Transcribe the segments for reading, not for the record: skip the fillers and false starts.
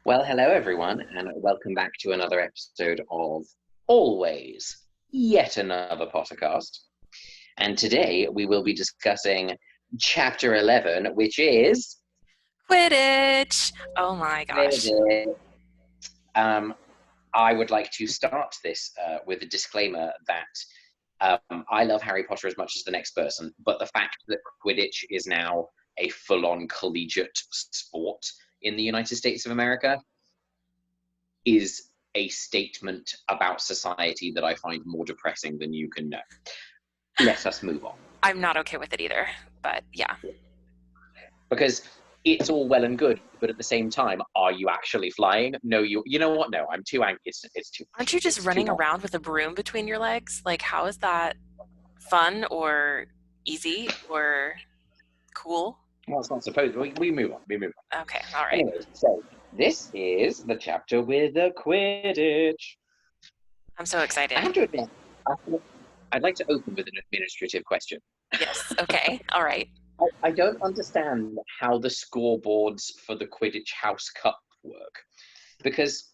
Well, hello everyone, and welcome back to another episode of Always Yet Another Podcast. And today we will be discussing Chapter 11, which is Quidditch! Oh my gosh. I would like to start this with a disclaimer that I love Harry Potter as much as the next person, but the fact that Quidditch is now a full-on collegiate sport in the United States of America is a statement about society that I find more depressing than you can know. Let us move on. I'm not okay with it either, but yeah. Because it's all well and good, but at the same time, are you actually flying? No, you know what? No, I'm too angry. It's too. Aren't you just running around with a broom between your legs? Like, how is that fun or easy or cool? Well, it's not supposed. We move on. We move on. Okay, all right. Anyways, so this is the chapter with the Quidditch. I'm so excited. I have to admit, I'd like to open with an administrative question. Yes, okay, all right. I don't understand how the scoreboards for the Quidditch House Cup work. Because,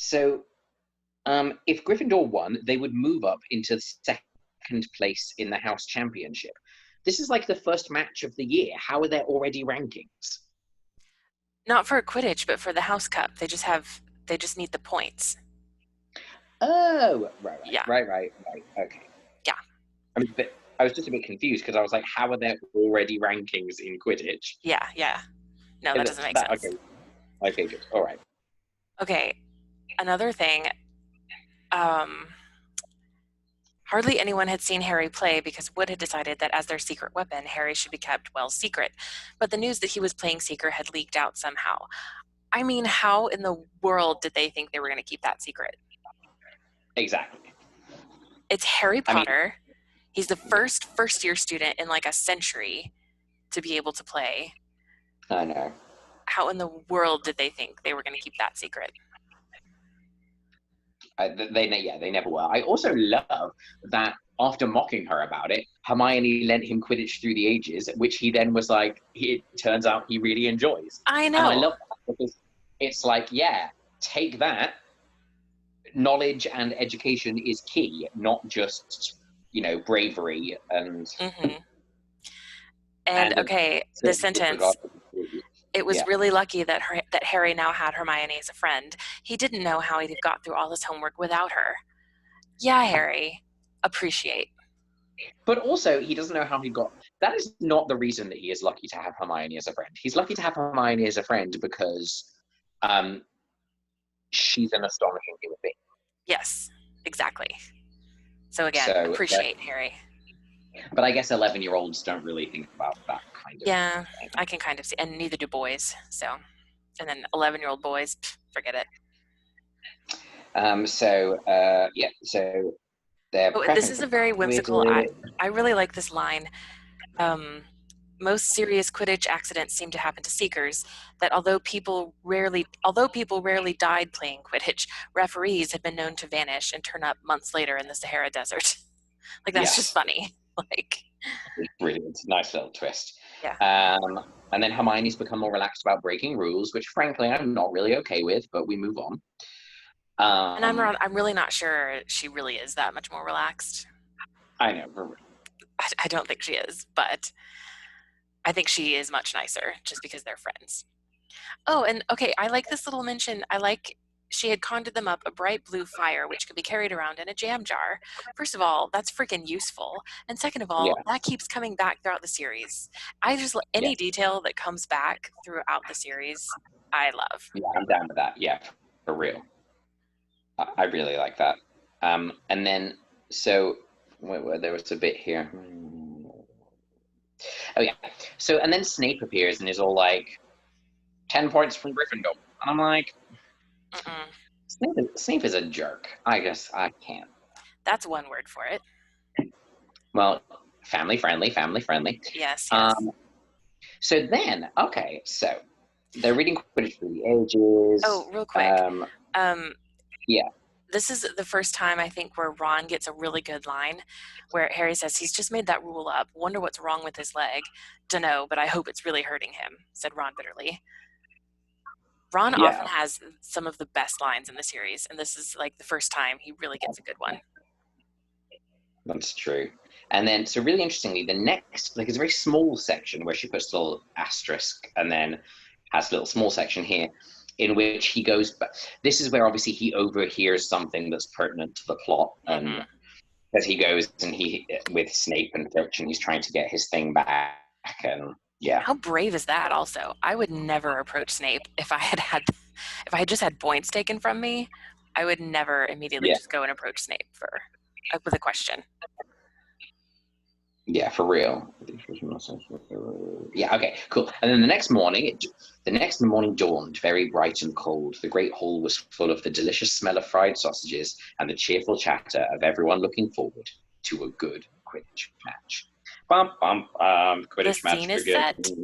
if Gryffindor won, they would move up into second place in the House Championship. This is like the first match of the year. How are there already rankings? Not for Quidditch, but for the House Cup. They just need the points. Oh, right. Yeah. Right. Okay. Yeah. I was just a bit confused because I was like, how are there already rankings in Quidditch? Yeah. No, that doesn't make sense. Okay, good. All right. Okay, another thing. Hardly anyone had seen Harry play because Wood had decided that as their secret weapon, Harry should be kept well secret. But the news that he was playing Seeker had leaked out somehow. I mean, how in the world did they think they were going to keep that secret? Exactly. It's Harry Potter. He's the first-year student in like a century to be able to play. I know. How in the world did they think they were going to keep that secret? They never were. I also love that after mocking her about it, Hermione lent him Quidditch Through the Ages, which he then was like, it turns out he really enjoys. I know. And I love that because it's like, yeah, take that. Knowledge and education is key, not just, bravery and... Mm-hmm. And okay, the sentence... It was really lucky that Harry now had Hermione as a friend. He didn't know how he'd have got through all his homework without her. Yeah, Harry. Appreciate. But also, he doesn't know how he got... That is not the reason that he is lucky to have Hermione as a friend. He's lucky to have Hermione as a friend because she's an astonishing human being. Yes, exactly. So again, appreciate Harry. But I guess 11-year-olds don't really think about that kind of thing. I can kind of see, and neither do boys. So, and then 11-year-old boys, forget it. So they're... this is a very whimsical... I really like this line. Most serious Quidditch accidents seem to happen to Seekers, that although people rarely died playing Quidditch, referees have been known to vanish and turn up months later in the Sahara Desert. Like, that's just funny. Like, brilliant. Nice little twist. Yeah. And then Hermione's become more relaxed about breaking rules, which frankly I'm not really okay with, but we move on. And I'm really not sure she really is that much more relaxed. I know. I don't think she is, but I think she is much nicer just because they're friends. Oh, and okay, I like this little mention. She had conjured them up a bright blue fire which could be carried around in a jam jar. First of all, that's freaking useful. And second of all, that keeps coming back throughout the series. Any detail that comes back throughout the series, I love. Yeah, I'm down with that. Yeah, for real. I really like that. And then, there was a bit here. Oh, yeah. So, and then Snape appears and is all like, 10 points from Gryffindor. And I'm like... Snape is a jerk. I guess I can't. That's one word for it. Well, family friendly. Yes. So then, so they're reading Quidditch Through the Ages. Oh, real quick. Yeah. This is the first time I think where Ron gets a really good line where Harry says he's just made that rule up. Wonder what's wrong with his leg. Dunno, but I hope it's really hurting him, said Ron bitterly. Ron often Yeah, has some of the best lines in the series, and this is like the first time he really gets a good one. that's true. And then, so really interestingly, the next, like, it's a very small section where she puts a little asterisk and then has a little small section here in which he goes back. This is where obviously he overhears something that's pertinent to the plot. And Mm-hmm. as he goes and he, with Snape and Filch, and he's trying to get his thing back. And yeah, How brave is that? Also, I would never approach Snape if I had just had points taken from me. I would never immediately yeah, just go and approach Snape with a question. yeah, for real. Yeah, okay, cool. And then the next morning dawned very bright and cold. The great hall was full of the delicious smell of fried sausages and the cheerful chatter of everyone looking forward to a good Quidditch match. Bum, bum, The Quidditch match scene is begins. set.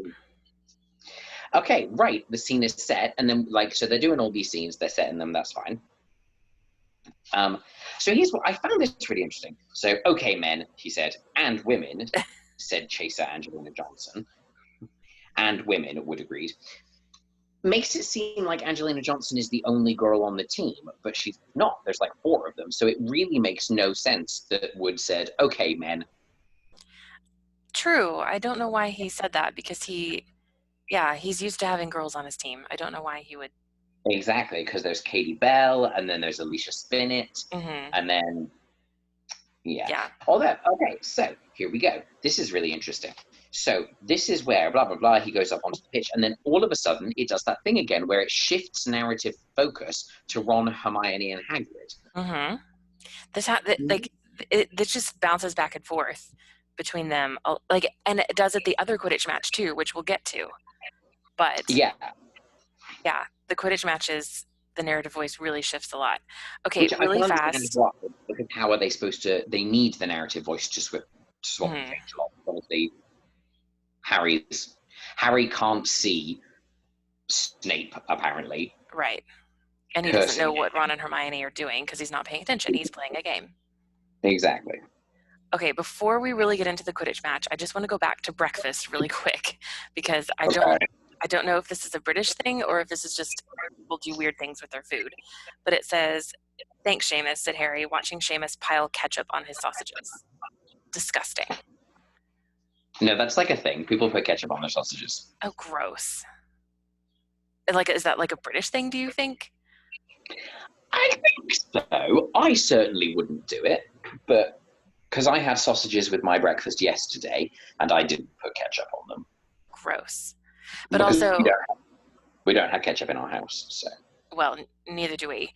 Okay, right. The scene is set, and then like so they're doing all these scenes. They're setting them. That's fine. So here's what I found this really interesting. So, okay, men, he said, and women, said Chaser Angelina Johnson, and women would agree. Makes it seem like Angelina Johnson is the only girl on the team, but she's not. There's like 4 of them. So it really makes no sense that Wood said, okay, men. True. I don't know why he said that because he's used to having girls on his team. I don't know why he would. Exactly, because there's Katie Bell, and then there's Alicia Spinnet, Mm-hmm. and then yeah. Yeah. All that. Okay, so here we go. This is really interesting. So this is where blah blah blah. He goes up onto the pitch, and then all of a sudden it does that thing again where it shifts narrative focus to Ron, Hermione, and Hagrid. Mm-hmm. This just bounces back and forth between them, like, and it does at the other Quidditch match too, which we'll get to. But Yeah, yeah, the Quidditch matches, the narrative voice really shifts a lot. Okay, which I really can understand as fast. well. Because how are they supposed to? They need the narrative voice to swap and Mm-hmm. change a lot. Obviously, Harry can't see Snape apparently Right. And he doesn't cursing know him. what Ron and Hermione are doing because he's not paying attention. He's playing a game. Exactly. Okay, before we really get into the Quidditch match, I just want to go back to breakfast really quick because Okay. I don't know if this is a British thing or if this is just people do weird things with their food. But it says, "Thanks, Seamus," said Harry, watching Seamus pile ketchup on his sausages. Disgusting. No, that's like a thing. People put ketchup on their sausages. Oh, gross. Like, is that like a British thing, do you think? I think so. I certainly wouldn't do it, but because I had sausages with my breakfast yesterday and I didn't put ketchup on them. Gross. But Because also, we don't have ketchup in our house, so. well, neither do we.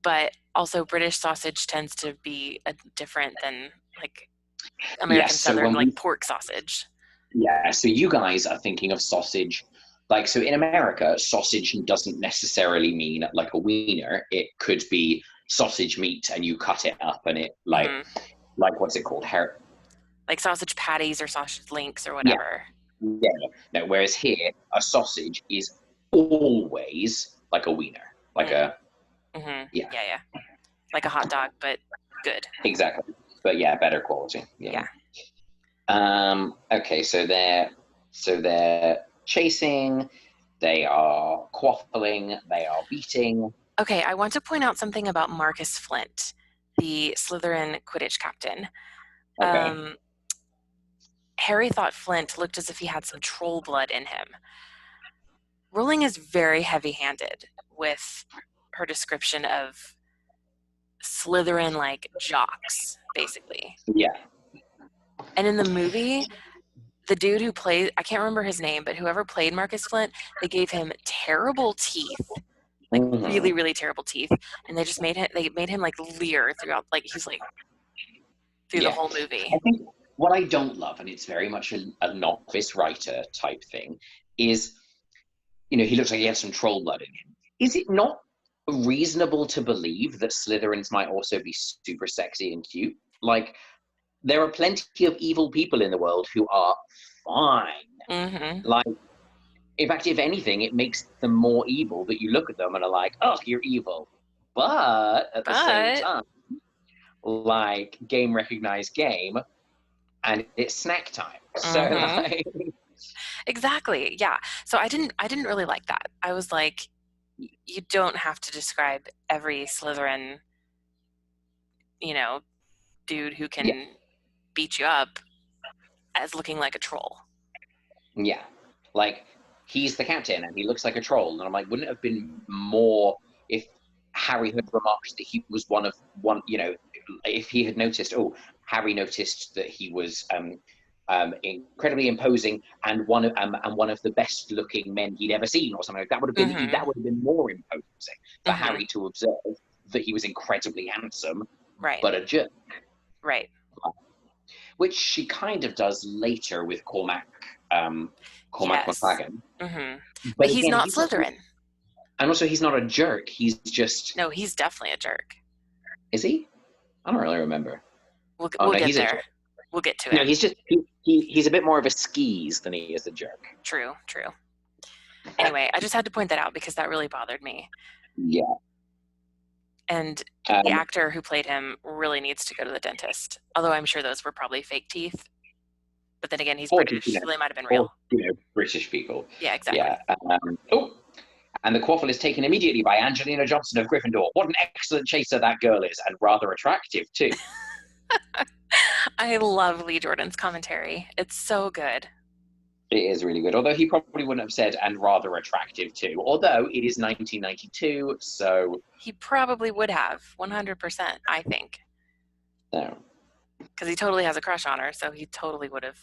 But also, British sausage tends to be different than like American Yes, so Southern, when like pork sausage. yeah, so you guys are thinking of sausage. Like, so in America, sausage doesn't necessarily mean like a wiener. It could be sausage meat and you cut it up and it Hmm. like what's it called? Like sausage patties or sausage links or Yeah, whatever. yeah. No, whereas here, a sausage is always like a wiener. Like Mm. a, Hmm. yeah, Yeah. Like a hot dog, but good. exactly. But yeah, better quality. Yeah. Yeah. Okay, so they're chasing, they are quaffling, they are beating. Okay, I want to point out something about Marcus Flint, the Slytherin Quidditch captain. Okay. Harry thought Flint looked as if he had some troll blood in him. Rowling is very heavy-handed with her description of Slytherin like jocks, basically. Yeah. And in the movie, the dude who played, I can't remember his name, but whoever played Marcus Flint, they gave him terrible teeth, like really, Mhm. really terrible teeth. And they made him like leer throughout, like he's like through the Yeah. whole movie. I think what I don't love, and it's very much a novice writer type thing, is, he looks like he has some troll blood in him. Is it not reasonable to believe that Slytherins might also be super sexy and cute? Like, there are plenty of evil people in the world who are fine. Mm-hmm. Like, in fact, if anything, it makes them more evil that you look at them and are like, oh, you're evil. But at the same But time, like, game recognized game, and it's snack time. So, mm-hmm. like, Exactly. Yeah. So I didn't really like that. I was like, you don't have to describe every Slytherin, dude who Yeah, can beat you up as looking like a troll. yeah. Like, he's the captain and he looks like a troll. And I'm like, wouldn't it have been more if Harry had remarked that he was one, if he had noticed, oh, Harry noticed that he was incredibly imposing and one of the best looking men he'd ever seen, or something like that. Mm-hmm. That would have been more imposing for Mm-hmm. Harry to observe that he was incredibly handsome, Right. but a jerk, Right. which she kind of does later with Cormac Yes. McLaggen. Mm-hmm. But But he's again, not Slytherin. and also he's not a jerk. He's just, No, he's definitely a jerk. is he? I don't really remember. We'll Oh we'll no, get he's a there. jerk. We'll get to No, him. he's just he's a bit more of a skis than he is a jerk. True. True. Anyway, I just had to point that out because that really bothered me. Yeah. And the actor who played him really needs to go to the dentist. Although I'm sure those were probably fake teeth. But then again, he's Or British, so they might have been real. British people. Yeah, exactly. Yeah. And the quaffle is taken immediately by Angelina Johnson of Gryffindor. What an excellent chaser that girl is, and rather attractive too. I love Lee Jordan's commentary. It's so good. It is really good. Although he probably wouldn't have said "and rather attractive too." Although it is 1992, so he probably would have 100%. I think. No. Because he totally has a crush on her, so he totally would have.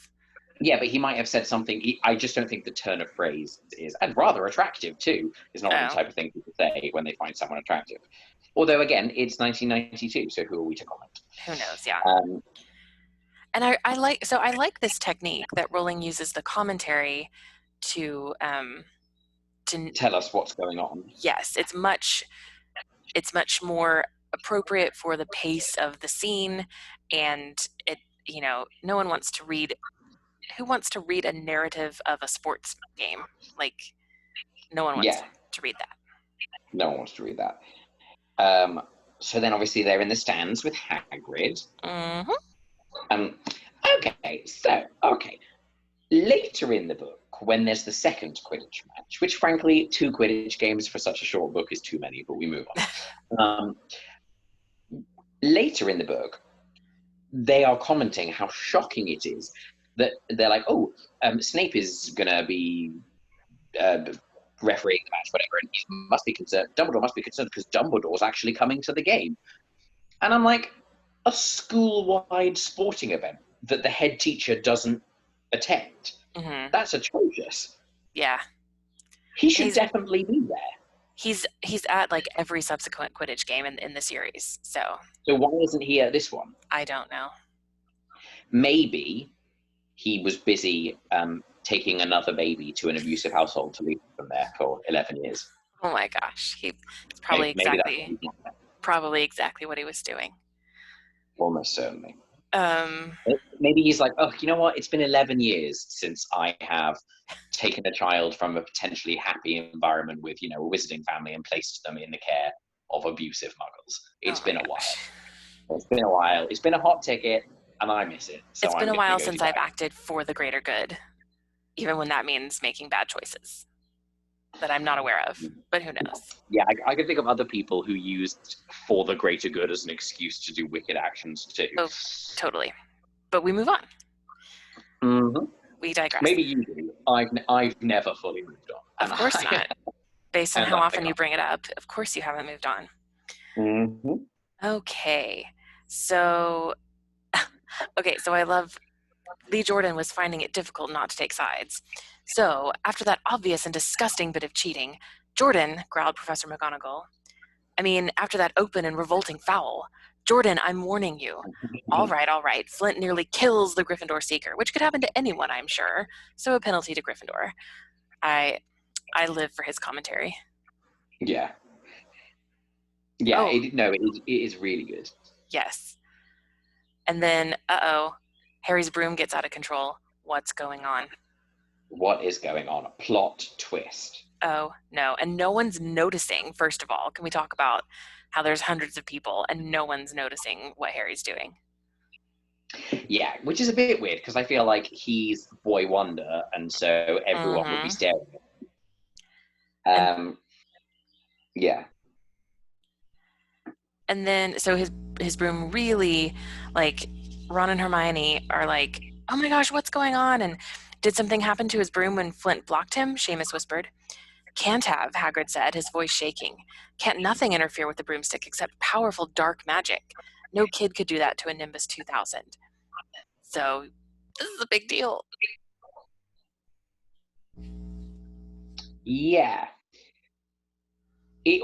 Yeah, but he might have said something. I just don't think the turn of phrase is "and rather attractive too." Is not the type of thing people say when they find someone attractive. Although again, it's 1992, so who are we to comment? Who knows? Yeah. And I like this technique that Rowling uses the commentary to tell us what's going on. Yes, it's much more appropriate for the pace of the scene, and it no one wants to read. Who wants to read a narrative of a sports game? Like, no one wants to read that. No one wants to read that. So then obviously they're in the stands with Hagrid. Mm-hmm. Okay. Later in the book, when there's the second Quidditch match, which frankly, 2 Quidditch games for such a short book is too many, but we move on. Later in the book, they are commenting how shocking it is that they're like, Snape is going to be refereeing the match, whatever, and he must be concerned. Dumbledore must be concerned because Dumbledore's actually coming to the game. And I'm like, a school-wide sporting event that the head teacher doesn't attend. Mm-hmm. That's atrocious. Yeah. He should definitely be there. He's at like every subsequent Quidditch game in the series. So why isn't he at this one? I don't know. Maybe he was busy taking another baby to an abusive household to leave them there for 11 years. Oh my gosh. He's probably exactly what he was doing. Almost certainly. Maybe he's like, you know what? It's been 11 years since I have taken a child from a potentially happy environment with, a wizarding family and placed them in the care of abusive muggles. It's been a while. It's been a while. It's been a hot ticket, and I miss it. So it's been a while since I've acted for the greater good, even when that means making bad choices that I'm not aware of, but who knows? Yeah, I can think of other people who used for the greater good as an excuse to do wicked actions too. Oh, totally. But we move on. Mm-hmm. We digress. Maybe you do. I've never fully moved on. Of course not. Based on how often you bring it up, of course you haven't moved on. Mm-hmm. Okay. So I love Lee Jordan was finding it difficult not to take sides. So, after that obvious and disgusting bit of cheating, Jordan, growled Professor McGonagall. I mean, after that open and revolting foul. Jordan, I'm warning you. All right. Flint nearly kills the Gryffindor Seeker, which could happen to anyone, I'm sure. So a penalty to Gryffindor. I live for his commentary. Yeah. Yeah, it is really good. Yes. And then, Harry's broom gets out of control. What's going on? What is going on? A plot twist. Oh, no. And no one's noticing, first of all. Can we talk about how there's hundreds of people and no one's noticing what Harry's doing? Yeah, which is a bit weird because I feel like he's Boy Wonder and so everyone would be staring at him. Yeah. And then, so his broom really, like, Ron and Hermione are like, oh my gosh, what's going on? And did something happen to his broom when Flint blocked him? Seamus whispered. Can't have, Hagrid said, his voice shaking. Can't nothing interfere with the broomstick except powerful dark magic. No kid could do that to a Nimbus 2000. So this is a big deal. Yeah. It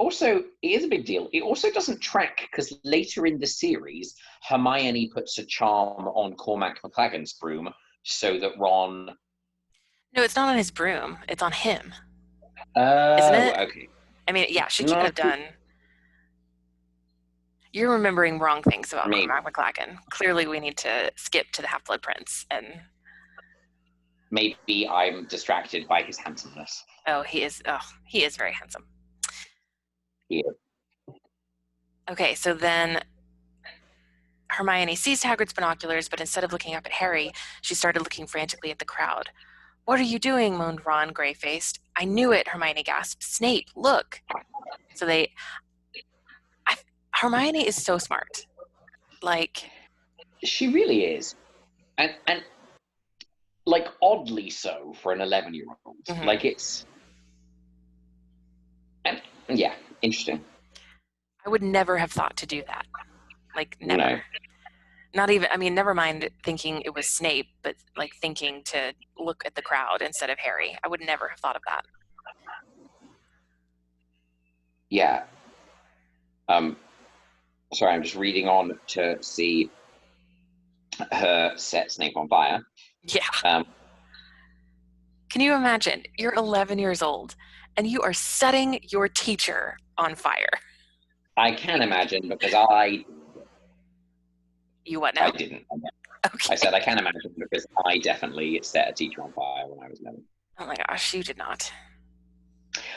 is a big deal. It also doesn't track because later in the series, Hermione puts a charm on Cormac McLagan's broom so that Ron. No, it's not on his broom. It's on him. Isn't Oh, it? okay. I mean, yeah, she can't No, have done. You're remembering wrong things about maybe. Cormac McLagan. Clearly, we need to skip to the Half-Blood Prince. And maybe I'm distracted by his handsomeness. he is very handsome. Yeah. Okay, so then Hermione seized Hagrid's binoculars, but instead of looking up at Harry, she started looking frantically at the crowd. What are you doing? Moaned Ron, gray-faced. I knew it, Hermione gasped. Snape, look. So Hermione is so smart. Like, she really is. And like oddly so for an 11-year-old. Mm-hmm. Like it's. And yeah, interesting. I would never have thought to do that. Like, never. No. Not even, I mean, never mind thinking it was Snape, but like thinking to look at the crowd instead of Harry. I would never have thought of that. Yeah. Sorry, I'm just reading on to see her set Snape on fire. Yeah. Can you imagine? You're 11 years old and you are setting your teacher on fire. I can imagine because You what now? I didn't. Okay. I said I can imagine because I definitely set a teacher on fire when I was 11. Oh my gosh, you did not.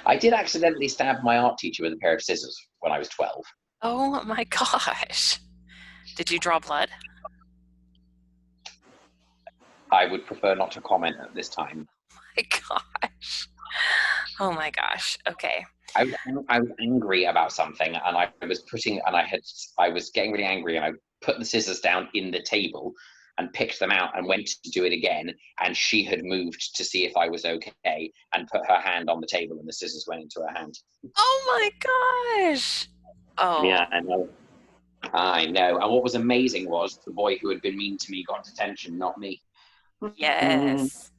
I did accidentally stab my art teacher with a pair of scissors when I was 12. Oh my gosh. Did you draw blood? I would prefer not to comment at this time. Oh my gosh. Oh my gosh. Okay. I was angry about something, and I was getting really angry, and I put the scissors down in the table and picked them out and went to do it again, and she had moved to see if I was okay and put her hand on the table and the scissors went into her hand. Oh my gosh. Oh. Yeah, I know. And what was amazing was the boy who had been mean to me got detention, not me. Yes.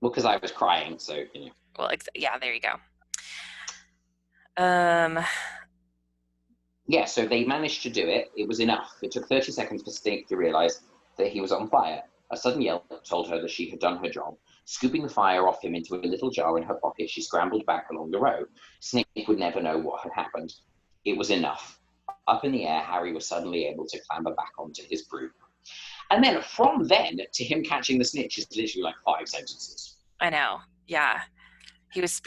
Well, because I was crying, so, you know. Well, yeah, there you go. Yeah, so they managed to do it. It was enough. It took 30 seconds for Snape to realize that he was on fire. A sudden yell told her that she had done her job. Scooping the fire off him into a little jar in her pocket, she scrambled back along the row. Snape would never know what had happened. It was enough. Up in the air, Harry was suddenly able to clamber back onto his broom. And then from then to him catching the snitch is literally like 5 sentences. I know. Yeah. He was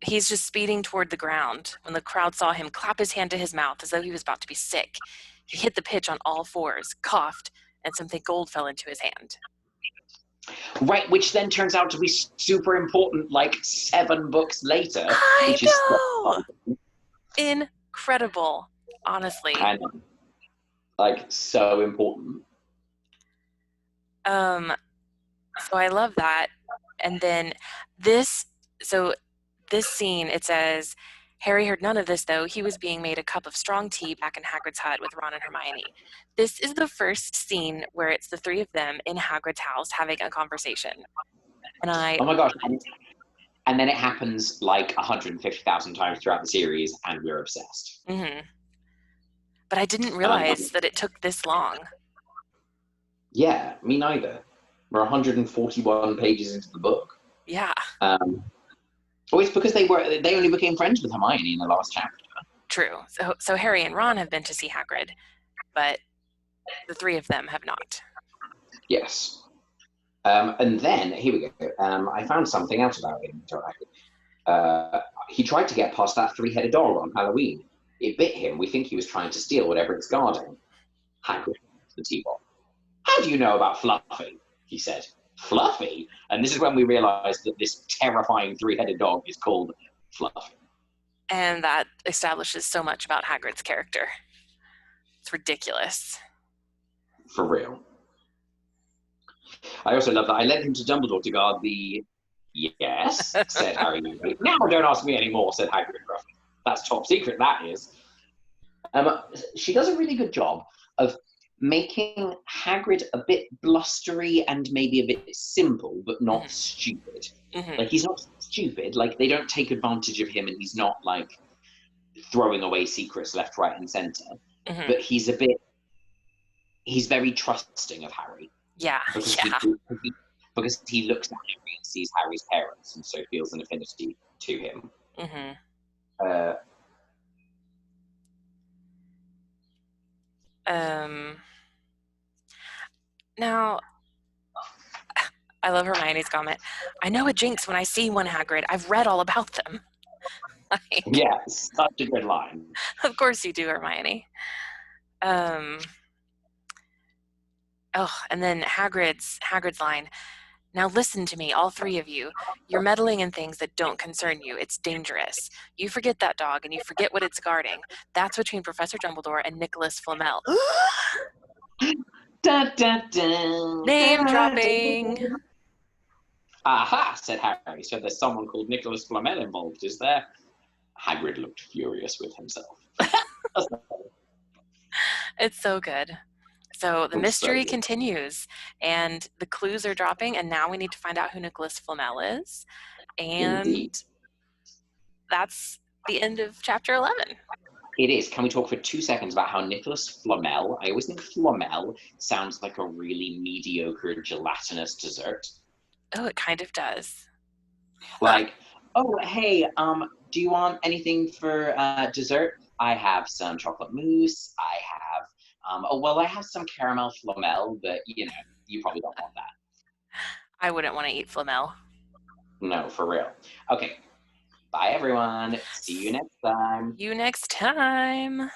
he's just speeding toward the ground when the crowd saw him clap his hand to his mouth as though he was about to be sick. He hit the pitch on all fours, coughed, and something gold fell into his hand. Right, which then turns out to be super important like 7 books later. I know! Incredible, honestly. I know. Like, so important. So I love that. And then this scene, it says, Harry heard none of this, though. He was being made a cup of strong tea back in Hagrid's hut with Ron and Hermione. This is the first scene where it's the 3 of them in Hagrid's house having a conversation. And oh my gosh. And then it happens like 150,000 times throughout the series, and we're obsessed. Mm-hmm. But I didn't realize that it took this long. Yeah, me neither. We're 141 pages into the book. Yeah. It's because they only became friends with Hermione in the last chapter. True. So Harry and Ron have been to see Hagrid, but the 3 of them have not. Yes. And then, here we go. I found something else about him. He tried to get past that 3-headed dog on Halloween. It bit him. We think he was trying to steal whatever it's guarding. Hagrid, the teapot. How do you know about Fluffy? He said. Fluffy? And this is when we realize that this terrifying three-headed dog is called Fluffy. And that establishes so much about Hagrid's character. It's ridiculous. For real. I also love that I led him to Dumbledore to guard the... Yes, said Harry. Now don't ask me anymore, said Hagrid gruffly. That's top secret, that is. She does a really good job of making Hagrid a bit blustery and maybe a bit simple, but not stupid. Like, he's not stupid. Like, they don't take advantage of him, and he's not, like, throwing away secrets left, right, and centre. But he's very trusting of Harry. Yeah, because he looks at Harry and sees Harry's parents, and so feels an affinity to him. Now, I love Hermione's comment. I know a jinx when I see one, Hagrid. I've read all about them. Like, yeah, such a good line. Of course you do, Hermione. And then Hagrid's line. Now listen to me, all three of you. You're meddling in things that don't concern you. It's dangerous. You forget that dog, and you forget what it's guarding. That's between Professor Dumbledore and Nicholas Flamel. Dun, dun, dun, Name dropping. Aha, said Harry. So there's someone called Nicholas Flamel involved, is there? Hagrid looked furious with himself. It's so good. So the mystery continues, and the clues are dropping, and now we need to find out who Nicholas Flamel is. And Indeed. That's the end of chapter 11. It is. Can we talk for 2 seconds about how Nicholas Flamel, I always think Flamel sounds like a really mediocre gelatinous dessert. Oh, it kind of does. Like, oh, hey, do you want anything for dessert? I have some chocolate mousse. I have I have some caramel Flamel, but, you probably don't want that. I wouldn't want to eat Flamel. No, for real. Okay. Bye, everyone. See you next time. You next time.